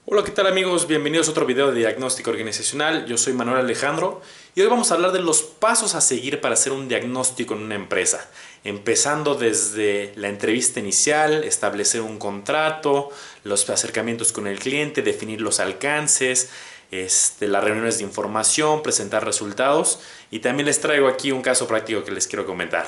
Hola, ¿qué tal amigos? Bienvenidos a otro video de diagnóstico organizacional. Yo soy Manuel Alejandro y hoy vamos a hablar de los pasos a seguir para hacer un diagnóstico en una empresa. Empezando desde la entrevista inicial, establecer un contrato, los acercamientos con el cliente, definir los alcances, las reuniones de información, presentar resultados y también les traigo aquí un caso práctico que les quiero comentar.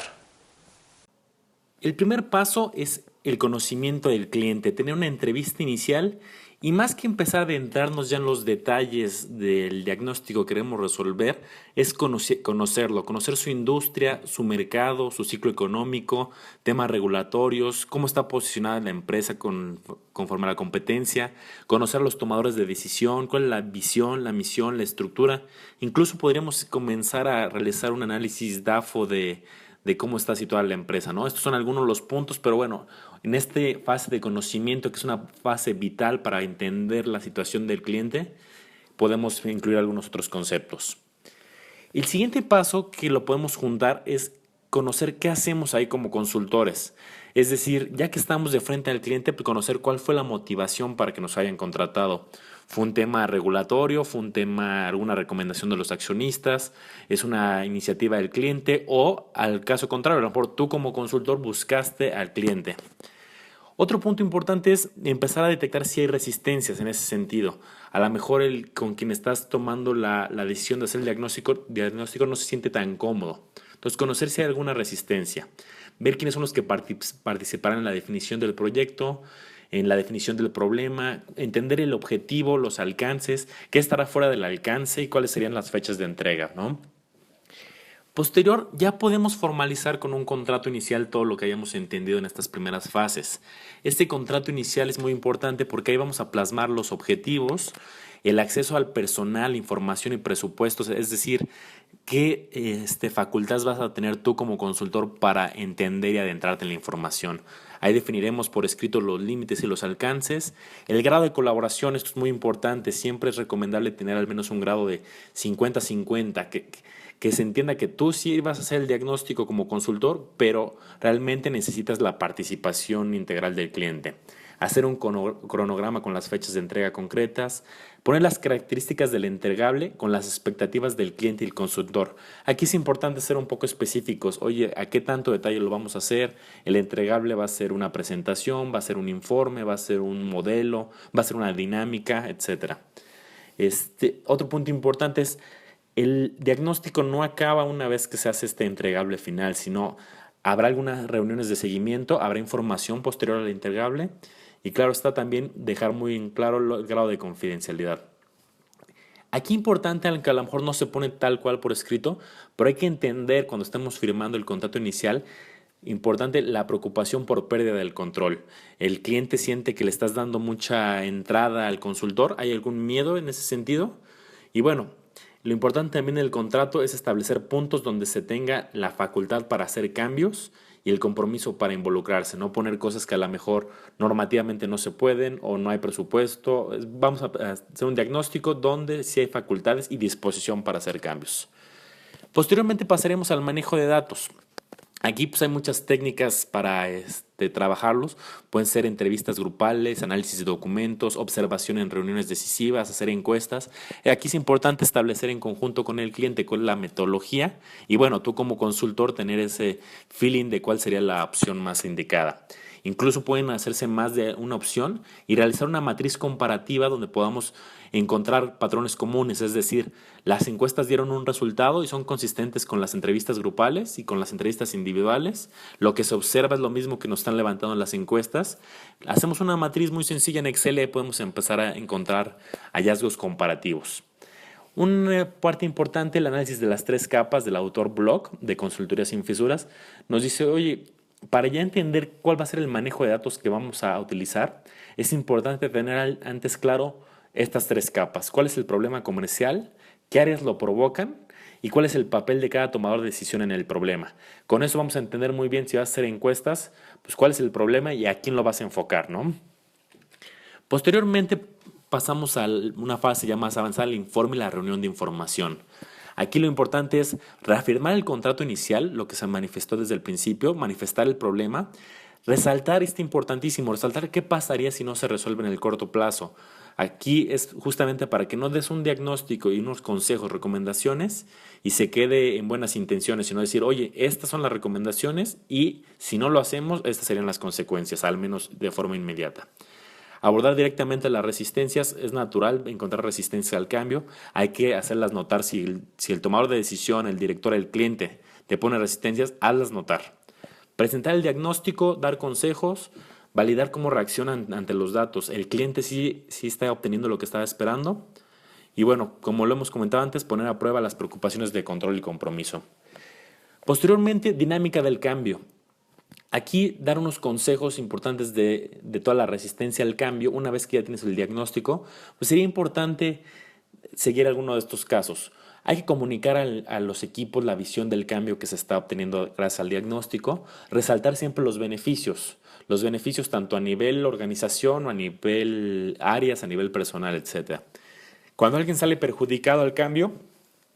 El primer paso es el conocimiento del cliente, tener una entrevista inicial y más que empezar a adentrarnos ya en los detalles del diagnóstico que queremos resolver, es conocerlo, conocer su industria, su mercado, su ciclo económico, temas regulatorios, cómo está posicionada la empresa conforme a la competencia, conocer a los tomadores de decisión, cuál es la visión, la misión, la estructura. Incluso podríamos comenzar a realizar un análisis DAFO de cómo está situada la empresa, ¿no? Estos son algunos de los puntos, pero bueno, en esta fase de conocimiento, que es una fase vital para entender la situación del cliente, podemos incluir algunos otros conceptos. El siguiente paso que lo podemos juntar es conocer qué hacemos ahí como consultores. Es decir, ya que estamos de frente al cliente, pues conocer cuál fue la motivación para que nos hayan contratado. ¿Fue un tema regulatorio? ¿Fue un tema, alguna recomendación de los accionistas? ¿Es una iniciativa del cliente? O al caso contrario, a lo mejor tú como consultor buscaste al cliente. Otro punto importante es empezar a detectar si hay resistencias en ese sentido. A lo mejor con quien estás tomando la decisión de hacer el diagnóstico no se siente tan cómodo. Entonces, conocer si hay alguna resistencia. Ver quiénes son los que participarán en la definición del proyecto, en la definición del problema, entender el objetivo, los alcances, qué estará fuera del alcance y cuáles serían las fechas de entrega, ¿no? Posterior, ya podemos formalizar con un contrato inicial todo lo que hayamos entendido en estas primeras fases. Este contrato inicial es muy importante porque ahí vamos a plasmar los objetivos, el acceso al personal, información y presupuestos, es decir, qué facultades vas a tener tú como consultor para entender y adentrarte en la información. Ahí definiremos por escrito los límites y los alcances. El grado de colaboración, esto es muy importante, siempre es recomendable tener al menos un grado de 50-50, que se entienda que tú sí vas a hacer el diagnóstico como consultor, pero realmente necesitas la participación integral del cliente. Hacer un cronograma con las fechas de entrega concretas, poner las características del entregable con las expectativas del cliente y el consultor. Aquí es importante ser un poco específicos. Oye, ¿a qué tanto detalle lo vamos a hacer? El entregable va a ser una presentación, va a ser un informe, va a ser un modelo, va a ser una dinámica, etcétera. Otro punto importante es el diagnóstico no acaba una vez que se hace este entregable final, sino habrá algunas reuniones de seguimiento, habrá información posterior al entregable y claro está también dejar muy en claro el grado de confidencialidad. Aquí importante, aunque a lo mejor no se pone tal cual por escrito, pero hay que entender cuando estemos firmando el contrato inicial, importante la preocupación por pérdida del control. El cliente siente que le estás dando mucha entrada al consultor, ¿hay algún miedo en ese sentido? Y bueno, lo importante también del contrato es establecer puntos donde se tenga la facultad para hacer cambios y el compromiso para involucrarse, no poner cosas que a lo mejor normativamente no se pueden o no hay presupuesto. Vamos a hacer un diagnóstico donde sí hay facultades y disposición para hacer cambios. Posteriormente pasaremos al manejo de datos. Aquí pues hay muchas técnicas para trabajarlos. Pueden ser entrevistas grupales, análisis de documentos, observación en reuniones decisivas, hacer encuestas. Aquí es importante establecer en conjunto con el cliente cuál es la metodología y bueno, tú como consultor tener ese feeling de cuál sería la opción más indicada. Incluso pueden hacerse más de una opción y realizar una matriz comparativa donde podamos encontrar patrones comunes, es decir, las encuestas dieron un resultado y son consistentes con las entrevistas grupales y con las entrevistas individuales. Lo que se observa es lo mismo que nos están levantando las encuestas. Hacemos una matriz muy sencilla en Excel y podemos empezar a encontrar hallazgos comparativos. Una parte importante, el análisis de las tres capas del autor blog de Consultoría Sin Fisuras, nos dice, oye, para ya entender cuál va a ser el manejo de datos que vamos a utilizar, es importante tener antes claro estas tres capas. ¿Cuál es el problema comercial? ¿Qué áreas lo provocan? ¿Y cuál es el papel de cada tomador de decisión en el problema? Con eso vamos a entender muy bien si vas a hacer encuestas, pues cuál es el problema y a quién lo vas a enfocar, ¿no? Posteriormente pasamos a una fase ya más avanzada, el informe y la reunión de información. Aquí lo importante es reafirmar el contrato inicial, lo que se manifestó desde el principio, manifestar el problema, resaltar importantísimo, resaltar qué pasaría si no se resuelve en el corto plazo. Aquí es justamente para que no des un diagnóstico y unos consejos, recomendaciones y se quede en buenas intenciones, sino decir, oye, estas son las recomendaciones y si no lo hacemos, estas serían las consecuencias, al menos de forma inmediata. Abordar directamente las resistencias, es natural encontrar resistencia al cambio, hay que hacerlas notar si el tomador de decisión, el director, el cliente te pone resistencias, hazlas notar. Presentar el diagnóstico, dar consejos, validar cómo reaccionan ante los datos. El cliente sí está obteniendo lo que estaba esperando. Y bueno, como lo hemos comentado antes, poner a prueba las preocupaciones de control y compromiso. Posteriormente, dinámica del cambio. Aquí dar unos consejos importantes de toda la resistencia al cambio. Una vez que ya tienes el diagnóstico, pues sería importante seguir alguno de estos casos. Hay que comunicar a los equipos la visión del cambio que se está obteniendo gracias al diagnóstico, resaltar siempre los beneficios tanto a nivel organización o a nivel áreas, a nivel personal, etcétera. Cuando alguien sale perjudicado al cambio,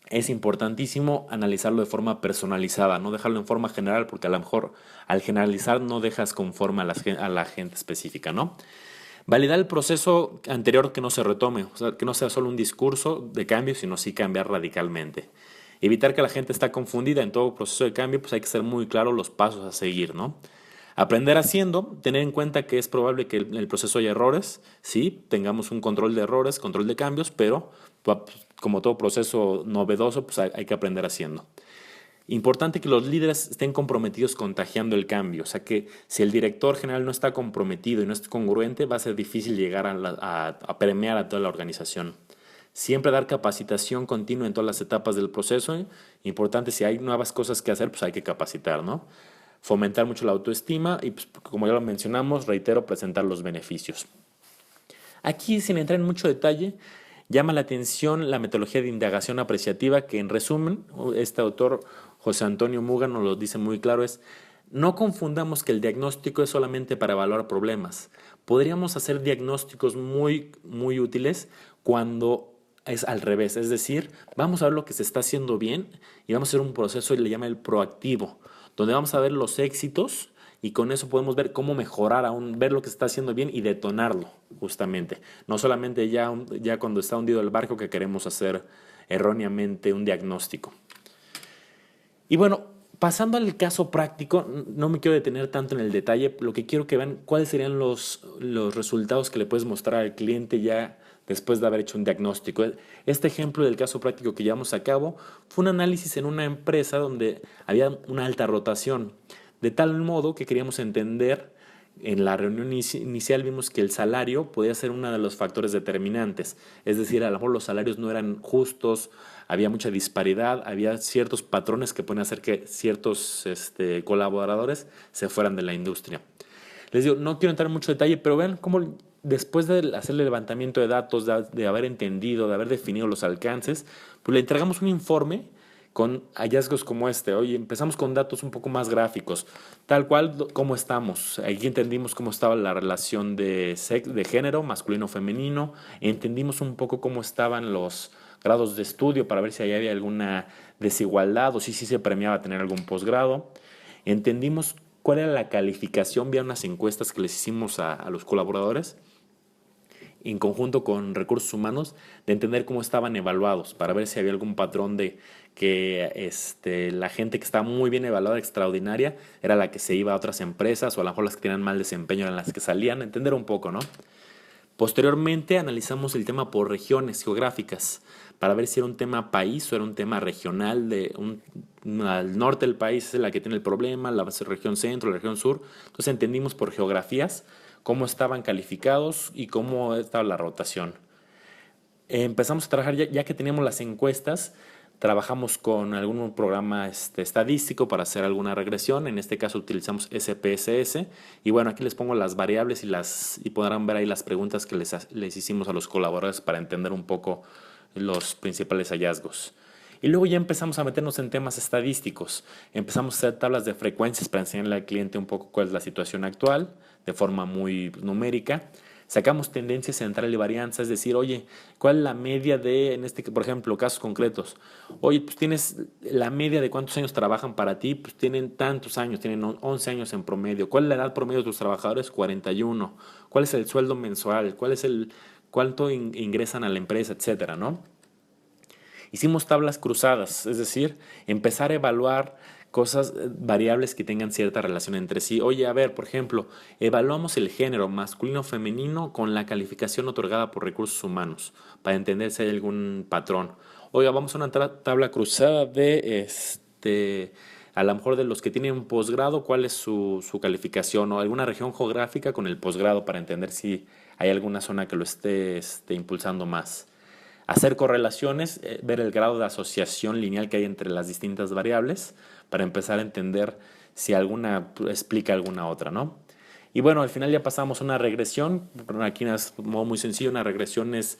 es importantísimo analizarlo de forma personalizada, no dejarlo en forma general, porque a lo mejor al generalizar no dejas conforme a la gente específica, ¿no? Validar el proceso anterior que no se retome, o sea, que no sea solo un discurso de cambio, sino sí cambiar radicalmente. Evitar que la gente está confundida en todo proceso de cambio, pues hay que ser muy claro los pasos a seguir, ¿no? Aprender haciendo, tener en cuenta que es probable que en el proceso haya errores, sí, tengamos un control de errores, control de cambios, pero como todo proceso novedoso, pues hay que aprender haciendo. Importante que los líderes estén comprometidos contagiando el cambio, o sea que si el director general no está comprometido y no es congruente, va a ser difícil llegar a premiar a toda la organización. Siempre dar capacitación continua en todas las etapas del proceso. Importante, si hay nuevas cosas que hacer, pues hay que capacitar, ¿no? Fomentar mucho la autoestima y, pues, como ya lo mencionamos, reitero, presentar los beneficios. Aquí, sin entrar en mucho detalle, llama la atención la metodología de indagación apreciativa, que en resumen, este autor, José Antonio Muga, nos lo dice muy claro, es: no confundamos que el diagnóstico es solamente para evaluar problemas. Podríamos hacer diagnósticos muy, muy útiles cuando es al revés, es decir, vamos a ver lo que se está haciendo bien y vamos a hacer un proceso y le llama el proactivo, donde vamos a ver los éxitos y con eso podemos ver cómo mejorar aún, ver lo que se está haciendo bien y detonarlo, justamente. No solamente ya cuando está hundido el barco que queremos hacer erróneamente un diagnóstico. Y bueno, pasando al caso práctico, no me quiero detener tanto en el detalle, lo que quiero que vean cuáles serían los resultados que le puedes mostrar al cliente ya después de haber hecho un diagnóstico. Este ejemplo del caso práctico que llevamos a cabo fue un análisis en una empresa donde había una alta rotación, de tal modo que queríamos entender. En la reunión inicial vimos que el salario podía ser uno de los factores determinantes, es decir, a lo mejor los salarios no eran justos, había mucha disparidad, había ciertos patrones que pueden hacer que ciertos colaboradores se fueran de la industria. Les digo, no quiero entrar en mucho detalle, pero vean cómo después de hacer el levantamiento de datos, de haber entendido, de haber definido los alcances, pues le entregamos un informe con hallazgos como este. Oye, empezamos con datos un poco más gráficos, tal cual cómo estamos. Aquí entendimos cómo estaba la relación de género, masculino-femenino, entendimos un poco cómo estaban los grados de estudio para ver si ahí había alguna desigualdad o si sí se premiaba tener algún posgrado. Entendimos cuál era la calificación vía unas encuestas que les hicimos a los colaboradores en conjunto con recursos humanos, de entender cómo estaban evaluados, para ver si había algún patrón de que la gente que estaba muy bien evaluada, extraordinaria, era la que se iba a otras empresas, o a lo mejor las que tenían mal desempeño eran las que salían, entender un poco, ¿no? Posteriormente analizamos el tema por regiones geográficas, para ver si era un tema país o era un tema regional, al norte del país es la que tiene el problema, la región centro, la región sur. Entonces entendimos por geografías cómo estaban calificados y cómo estaba la rotación. Empezamos a trabajar, ya que teníamos las encuestas, trabajamos con algún programa estadístico para hacer alguna regresión. En este caso utilizamos SPSS. Y bueno, aquí les pongo las variables y podrán ver ahí las preguntas que les hicimos a los colaboradores para entender un poco los principales hallazgos. Y luego ya empezamos a meternos en temas estadísticos. Empezamos a hacer tablas de frecuencias para enseñarle al cliente un poco cuál es la situación actual, de forma muy numérica. Sacamos tendencias central y varianza, es decir, oye, ¿cuál es la media de, por ejemplo, casos concretos? Oye, pues tienes la media de cuántos años trabajan para ti, pues tienen tantos años, tienen 11 años en promedio. ¿Cuál es la edad promedio de tus trabajadores? 41. ¿Cuál es el sueldo mensual? cuánto ingresan a la empresa, etcétera, ¿no? Hicimos tablas cruzadas, es decir, empezar a evaluar cosas, variables que tengan cierta relación entre sí. Oye, a ver, por ejemplo, evaluamos el género masculino o femenino con la calificación otorgada por recursos humanos para entender si hay algún patrón. Oiga, vamos a una tabla cruzada de a lo mejor de los que tienen posgrado, cuál es su calificación o alguna región geográfica con el posgrado para entender si hay alguna zona que lo esté impulsando más. Hacer correlaciones, ver el grado de asociación lineal que hay entre las distintas variables para empezar a entender si alguna explica alguna otra, ¿no? Y bueno, al final ya pasamos a una regresión. Aquí es modo muy sencillo. Una regresión es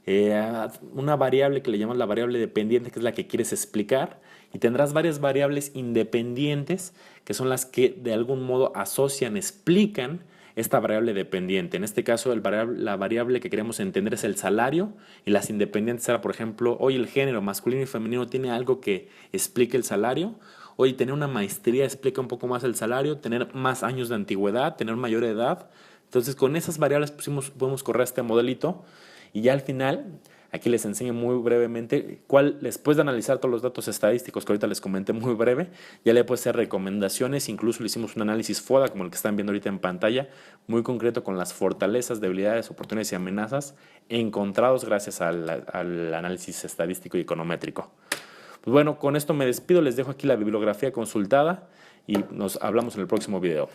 una variable que le llamamos la variable dependiente, que es la que quieres explicar, y tendrás varias variables independientes que son las que de algún modo asocian, explican esta variable dependiente. En este caso, la variable que queremos entender es el salario, y las independientes será, por ejemplo, hoy el género masculino y femenino tiene algo que explique el salario. Hoy tener una maestría explica un poco más el salario, tener más años de antigüedad, tener mayor edad. Entonces, con esas variables podemos correr este modelito, y ya al final, aquí les enseño muy brevemente después de analizar todos los datos estadísticos que ahorita les comenté muy breve, ya le puedo hacer recomendaciones. Incluso le hicimos un análisis FODA, como el que están viendo ahorita en pantalla, muy concreto con las fortalezas, debilidades, oportunidades y amenazas encontrados gracias al análisis estadístico y econométrico. Pues bueno, con esto me despido, les dejo aquí la bibliografía consultada y nos hablamos en el próximo video.